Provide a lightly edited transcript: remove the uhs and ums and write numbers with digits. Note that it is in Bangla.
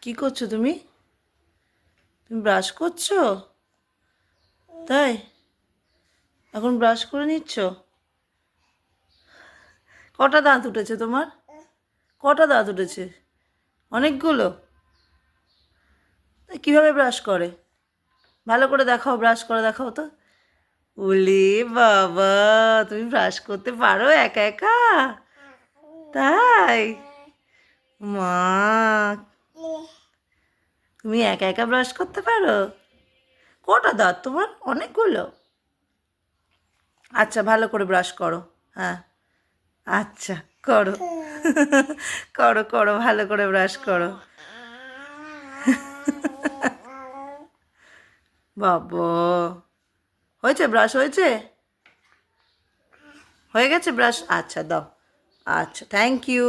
কি করছো তুমি? তুমি ব্রাশ করছো? তাই এখন ব্রাশ করে নিচ্ছ? কটা দাঁত উঠেছে তোমার? কটা দাঁত উঠেছে? অনেকগুলো? তা কিভাবে ব্রাশ করে? ভালো করে দেখাও, ব্রাশ করে দেখাও তো। ওলে বাবা, তুমি ব্রাশ করতে পারো একা একা? তাই? মা, তুমি একা একা ব্রাশ করতে পারো? কটা দাঁত তোমার? অনেকগুলো? আচ্ছা, ভালো করে ব্রাশ করো। হ্যাঁ, আচ্ছা, করো। করো করো, ভালো করে ব্রাশ করো। বাবা, হয়েছে? ব্রাশ হয়েছে? হয়ে গেছে ব্রাশ? আচ্ছা, দাও। আচ্ছা, থ্যাংক ইউ।